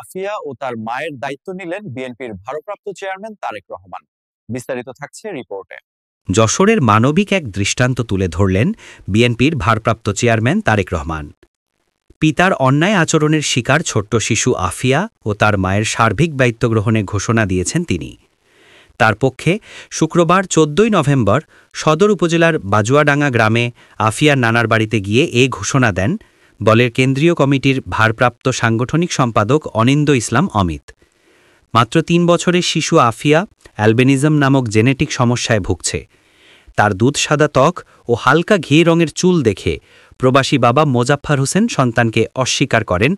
আফিয়া ও তার মায়ের দায়িত্ব নিলেন বিএনপির ভারপ্রাপ্ত চেয়ারম্যান তারেক রহমান। বিস্তারিত থাকছে রিপোর্টে। যশোরের মানবিক এক দৃষ্টান্ত তুলে ধরলেন বিএনপির ভারপ্রাপ্ত চেয়ারম্যান তারেক রহমান। পিতার অন্যায় আচরণের শিকার ছোট্ট শিশু আফিয়া ও তার মায়ের সার্বিক দায়িত্ব গ্রহণের ঘোষণা দিয়েছেন তিনি। তার পক্ষে শুক্রবার 14 নভেম্বর সদর উপজেলার বাজুয়াডাঙ্গা গ্রামে আফিয়ার নানার বাড়িতে গিয়ে এ ঘোষণা দেন দলের কেন্দ্রীয় কমিটির ভারপ্রাপ্ত সাংগঠনিক সম্পাদক অনিন্দ ইসলাম অমিত। মাত্র 3 বছরের শিশু আফিয়া অ্যালবিনিজম নামক জেনেটিক সমস্যায় ভুগছে। তার দুধ সাদা ত্বক ও হালকা ঘি রঙের চুল দেখে প্রবাসী বাবা মোজাফফর হোসেন সন্তানকে অস্বীকার করেন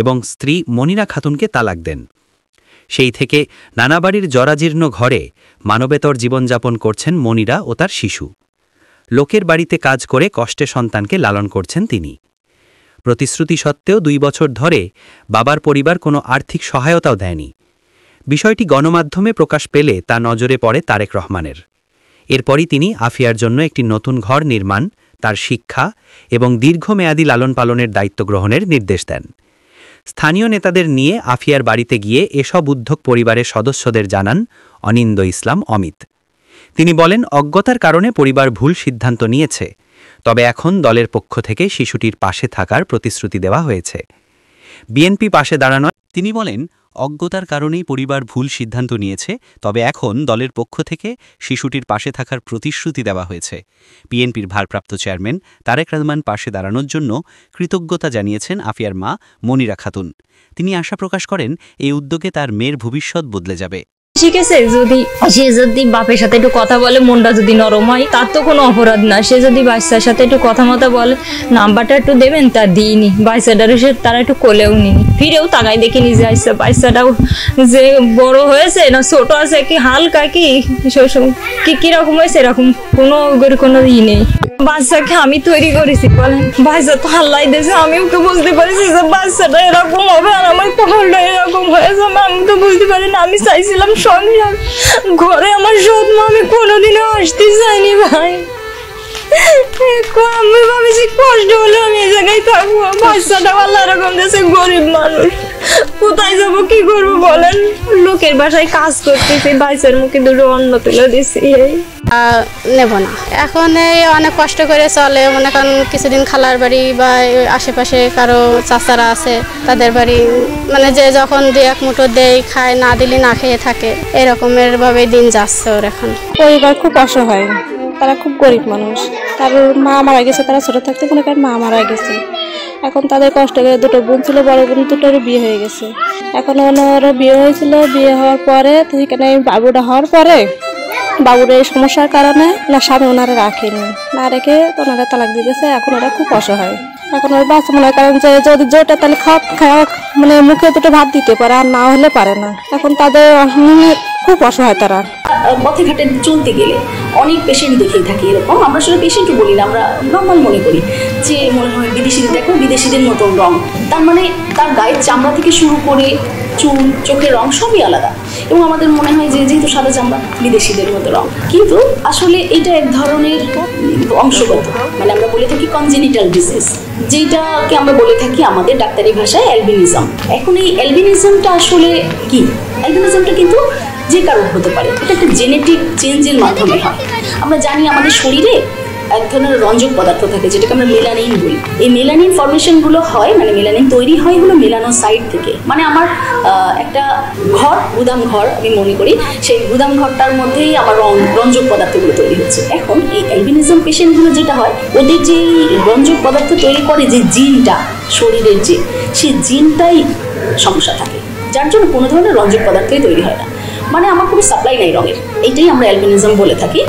এবং স্ত্রী মনিরা খাতুনকে তালাক দেন। সেই থেকে নানাবাড়ির জরাজীর্ণ ঘরে মানবেতর জীবনযাপন করছেন মনিরা ও তার শিশু। লোকের বাড়িতে কাজ করে কষ্টে সন্তানকে লালন করছেন তিনি। প্রতিশ্রুতি সত্ত্বেও 2 বছর ধরে বাবার পরিবার কোনো আর্থিক সহায়তাও দেয়নি। বিষয়টি গণমাধ্যমে প্রকাশ পেলে তা নজরে পড়ে তারেক রহমানের। এরপরই তিনি আফিয়ার জন্য একটি নতুন ঘর নির্মাণ, তার শিক্ষা এবং দীর্ঘমেয়াদী লালন পালনের দায়িত্ব গ্রহণের নির্দেশ দেন। স্থানীয় নেতাদের নিয়ে আফিয়ার বাড়িতে গিয়ে এসব উদ্যোগ পরিবারের সদস্যদের জানান অনিন্দ ইসলাম অমিত। তিনি বলেন, অজ্ঞতার কারণে পরিবার ভুল সিদ্ধান্ত নিয়েছে, তবে এখন দলের পক্ষ থেকে শিশুটির পাশে থাকার প্রতিশ্রুতি দেওয়া হয়েছে। বিএনপি পাশে দাঁড়ানো তিনি বলেন, অজ্ঞতার কারণেই পরিবার ভুল সিদ্ধান্ত নিয়েছে, তবে এখন দলের পক্ষ থেকে শিশুটির পাশে থাকার প্রতিশ্রুতি দেওয়া হয়েছে। বিএনপির ভারপ্রাপ্ত চেয়ারম্যান তারেক রহমান পাশে দাঁড়ানোর জন্য কৃতজ্ঞতা জানিয়েছেন আফিয়ার মা মনিরা খাতুন। তিনি আশা প্রকাশ করেন, এই উদ্যোগে তার মেয়ের ভবিষ্যৎ বদলে যাবে। ঠিক আছে, যদি বাপের সাথে একটু কথা বলে, মনটা যদি নরম হয়, তার তো কোনো অপরাধ না। সে যদি বাচ্চার সাথে একটু কথা মতো বলে, নাম্বারটা একটু দেবেন, তা দিইনি। বাচ্চাটারও তারা একটু কোলেও নিনি, ফিরেও তাকাই দেখিনি যে আসছে বাচ্চাটাও যে বড় হয়েছে না ছোট আছে, কি হালকা কি কিরকম হয়েছে, এরকম কোনো ই নেই। বাচ্চাকে আমি তৈরি করেছি বলেন, বাচ্চা তো আল্লাহ দিয়েছে। আমিও তো বুঝতে পারছি যে বাচ্চাটা এরকম হবে আর আমার কপালটা এরকম হয়েছে। আমি তো বুঝতে পারি না। আমি চাইছিলাম সংসার, ঘরে আমার সৎ মা, আমি কোনোদিনও আসতে চাইনি ভাই। আমি ভাবছি কষ্ট হলে আমি এই জায়গায় থাকবো। বাচ্চাটা আল্লাহ এরকম দিয়েছে, গরিব মানুষ, কোথায় যাবো, কি করবো বলেন। লোকের বাসায় কাজ করতেছি, বাচ্চার মুখে দুটো অন্ন তুলে দিচ্ছি। নেব না, এখন এই অনেক কষ্ট করে চলে। মনে করেন কিছুদিন খালার বাড়ি বা আশেপাশে কারো চাচারা আছে, তাদের বাড়ি মানে যে যখন 2-1 মুঠো দেয়, খায়, না দিলে না খেয়ে থাকে, এরকমের ভাবে দিন যাচ্ছে ওর। এখন পরিবার খুব অসহায়, তারা খুব গরিব মানুষ। তার মা মারা গেছে, তারা ছোট থাকতে কোনো কারণ মা মারা গেছে। এখন তাদের কষ্ট করে 2টো বোন ছিল, বড় বোন 2টোরও বিয়ে হয়ে গেছে। এখন ওনারও বিয়ে হয়েছিল, বিয়ে হওয়ার পরে সেখানে বাবুটা হওয়ার পরে বাবুর এই সমস্যার কারণে না স্বামী ওনারা রাখেনি, না রেখে ওনারা তালাক দিয়ে গেছে। এখন ওরা খুব অসহায়। এখন ওর বাচ্চা মনে করেন যে যদি যেটা তাহলে খাওয়া মানে মুখে 2টো ভাত দিতে পারে, আর না হলে পারে না। এখন তাদের খুব অসহায়। তারা পথে ঘাটে চলতে গেলে অনেক পেশেন্ট দেখেই থাকি এরকম। আমরা আসলে পেশেন্টও বলি না, আমরা নর্মাল মনে করি যে মনে হয় বিদেশিদের দেখো, বিদেশিদের মতন রং। তার মানে তার গায়ের চামড়া থেকে শুরু করে চুল, চোখের রং সবই আলাদা, এবং আমাদের মনে হয় যে যেহেতু সাদা চামড়া, বিদেশিদের মতো রং। কিন্তু আসলে এটা এক ধরনের অংশগত, মানে আমরা বলে থাকি কনজেনিটাল ডিজিজ, যেটাকে আমরা বলে থাকি আমাদের ডাক্তারি ভাষায় অ্যালবিনিজম। এখন এই অ্যালবিনিজমটা আসলে কি? অ্যালবিনিজমটা কিন্তু যে কারোর হতে পারে, এটা একটা জেনেটিক চেঞ্জের মাধ্যমে হয়। আমরা জানি আমাদের শরীরে এক ধরনের রঞ্জক পদার্থ থাকে, যেটাকে আমরা মেলানিন বলি। এই মেলানিন ফর্মেশনগুলো হয়, মানে মেলানিন তৈরি হয় হলো মেলানোসাইট থেকে। মানে আমার একটা ঘর, গুদাম ঘর আমি মনে করি, সেই গুদাম ঘরটার মধ্যেই আমার রঞ্জক পদার্থগুলো তৈরি হচ্ছে। এখন এই অ্যালবিনিজম পেশেন্টগুলো যেটা হয়, ওদের যে রঞ্জক পদার্থ তৈরি করে যে জিনটা, শরীরের যে সেই জিনটাই সমস্যা থাকে, যার জন্য কোনো ধরনের রঞ্জক পদার্থই তৈরি হয় না। মানে আমার কোনো সাপ্লাই নাই রঙের, এইটাই আমরা অ্যালবিনিজম বলে থাকি।